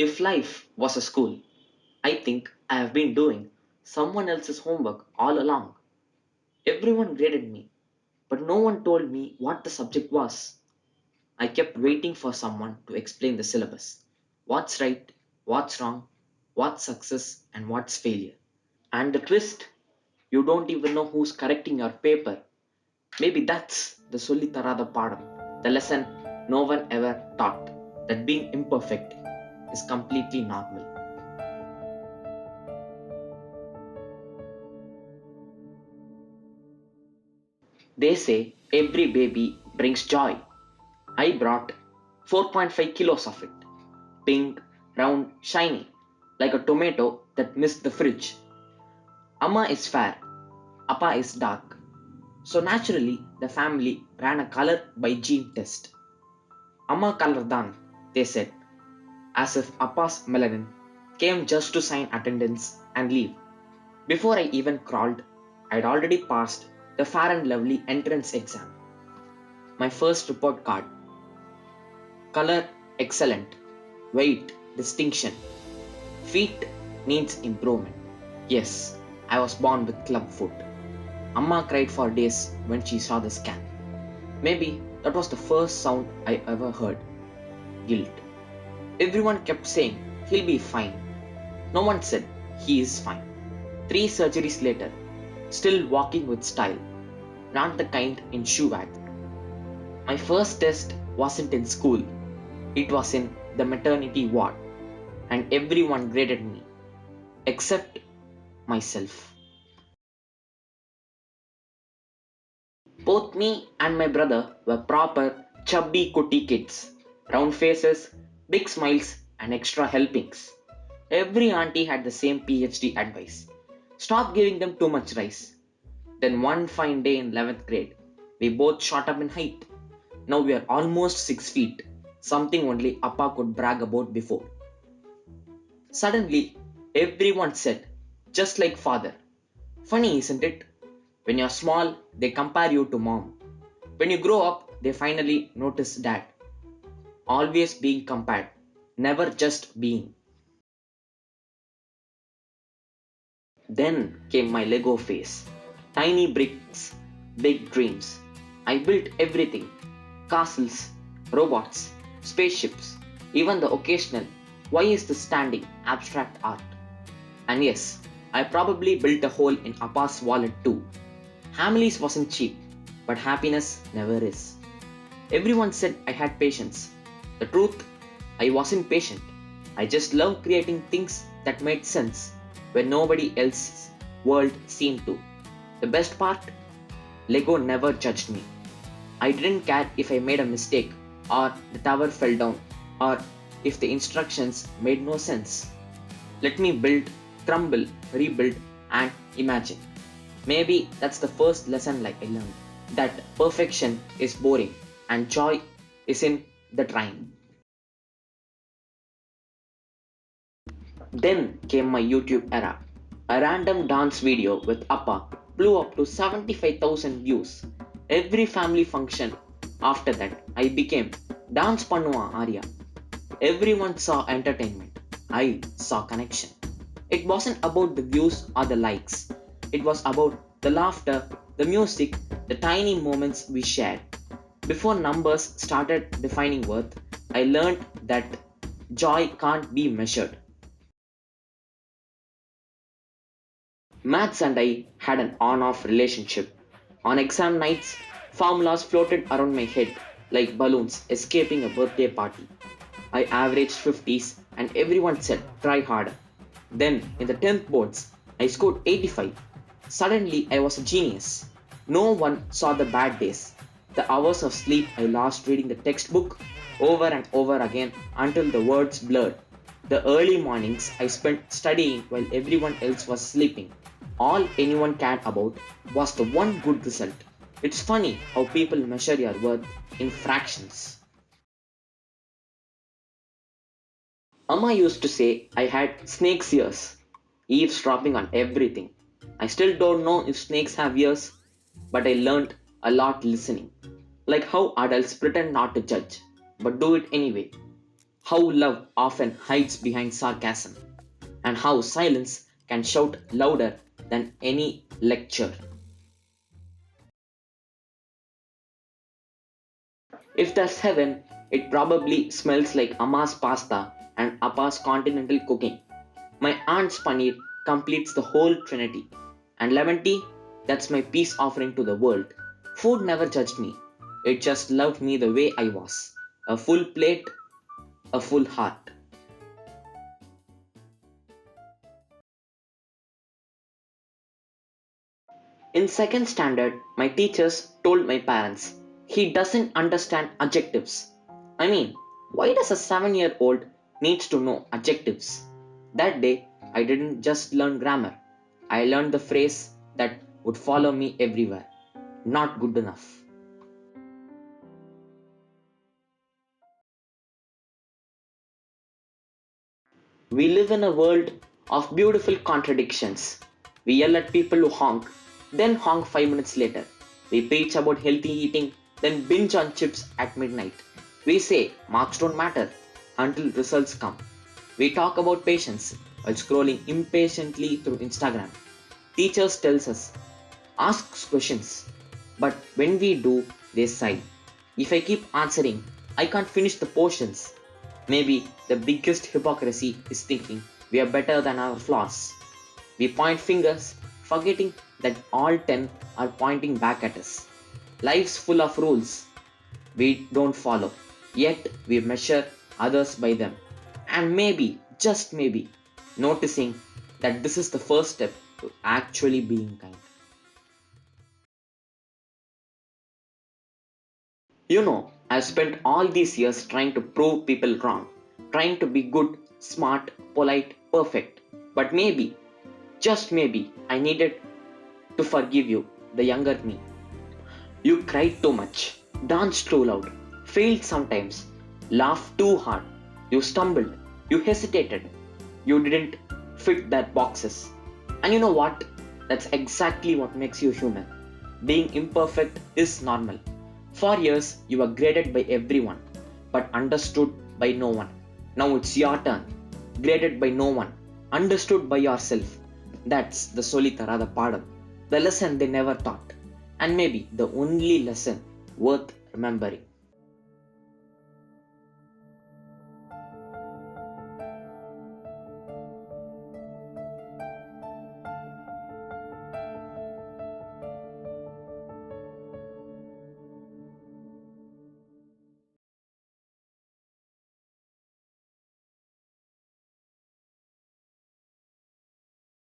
If life was a school, I think I have been doing someone else's homework all along. Everyone graded me, but no one told me what the subject was. I kept waiting for someone to explain the syllabus. What's right, what's wrong, what's success, and what's failure. And the twist, you don't even know who's correcting your paper. Maybe that's the Solli Tharaatha Paadam, the lesson no one ever taught, that being imperfect is completely normal. They say every baby brings joy. I brought 4.5 kilos of it. Pink, round, shiny, like a tomato that missed the fridge. Amma is fair, Appa is dark. So naturally, the family ran a color by gene test. Amma color dan, they said, as if Appa's melanin came just to sign attendance and leave. Before I even crawled, I'd already passed the fair and lovely entrance exam. My first report card. Color excellent. Weight distinction. Feet needs improvement. Yes, I was born with club foot. Amma cried for days when she saw the scan. Maybe that was the first sound I ever heard. Guilt. Everyone kept saying he'll be fine. No one said he is fine. 3 surgeries later, still walking with style, not the kind in shoe bag. My first test wasn't in school, it was in the maternity ward, and everyone graded me, except myself. Both me and my brother were proper chubby cutie kids, round faces, big smiles, and extra helpings. Every auntie had the same PhD advice. Stop giving them too much rice. Then one fine day in 11th grade, we both shot up in height. Now we are almost 6 feet, something only Appa could brag about before. Suddenly, everyone said, just like father. Funny, isn't it? When you're small, they compare you to mom. When you grow up, they finally notice dad. Always being compared, never just being. Then came my Lego phase. Tiny bricks, big dreams. I built everything, castles, robots, spaceships, even the occasional why is this standing abstract art. And yes, I probably built a hole in Appa's wallet too. Hamleys wasn't cheap, but happiness never is. Everyone said I had patience. The truth, I wasn't patient. I just love creating things that made sense when nobody else's world seemed to. The best part? Lego never judged me. I didn't care if I made a mistake, or the tower fell down, or if the instructions made no sense. Let me build, crumble, rebuild, and imagine. Maybe that's the first lesson like I learned. That perfection is boring and joy is in the trying. Then came my YouTube era. A random dance video with Appa blew up to 75,000 views. Every family function after that, I became Dance Pannuva Arya. Everyone saw entertainment. I saw connection. It wasn't about the views or the likes. It was about the laughter, the music, the tiny moments we shared. Before numbers started defining worth, I learned that joy can't be measured. Maths and I had an on off relationship. On exam nights, formulas floated around my head like balloons escaping a birthday party. I averaged 50s and everyone said try harder. Then in the 10th boards, I scored 85. Suddenly I was a genius. No one saw the bad days. The hours of sleep I lost reading the textbook over and over again until the words blurred. The early mornings I spent studying while everyone else was sleeping. All anyone cared about was the one good result. It's funny how people measure your worth in fractions. Amma used to say I had snake's ears, eavesdropping on everything. I still don't know if snakes have ears, but I learned a lot listening. Like how adults pretend not to judge, but do it anyway. how love often hides behind sarcasm, and how silence can shout louder than any lecture. If there's heaven, it probably smells like Amma's pasta and Appa's continental cooking. My aunt's paneer completes the whole trinity. And lemon tea, that's my peace offering to the world. Food never judged me. It just loved me the way I was. A full plate, a full heart. In second standard, my teachers told my parents, he doesn't understand adjectives. I mean, why does a 7-year-old needs to know adjectives? That day, I didn't just learn grammar. I learned the phrase that would follow me everywhere. Not good enough. We live in a world of beautiful contradictions. We yell at people who honk, then honk 5 minutes later. We preach about healthy eating, then binge on chips at midnight. We say marks don't matter until results come. We talk about patience while scrolling impatiently through Instagram. Teachers tells us, ask questions, but when we do, they sigh. If I keep answering, I can't finish the portions. Maybe the biggest hypocrisy is thinking we are better than our flaws. We point fingers, forgetting that all 10 are pointing back at us. Life's full of rules we don't follow, yet we measure others by them. And maybe, just maybe, noticing that this is the first step to actually being kind. I've spent all these years trying to prove people wrong, trying to be good, smart, polite, perfect. But maybe, just maybe, I needed to forgive you, the younger me. You cried too much, danced too loud, failed sometimes, laughed too hard. You stumbled, you hesitated, you didn't fit that boxes. And you know what? That's exactly what makes you human. Being imperfect is normal. For years, you were graded by everyone, but understood by no one. Now it's your turn. Graded by no one, understood by yourself. That's the Solli Tharaatha Paadam, the lesson they never taught, and maybe the only lesson worth remembering.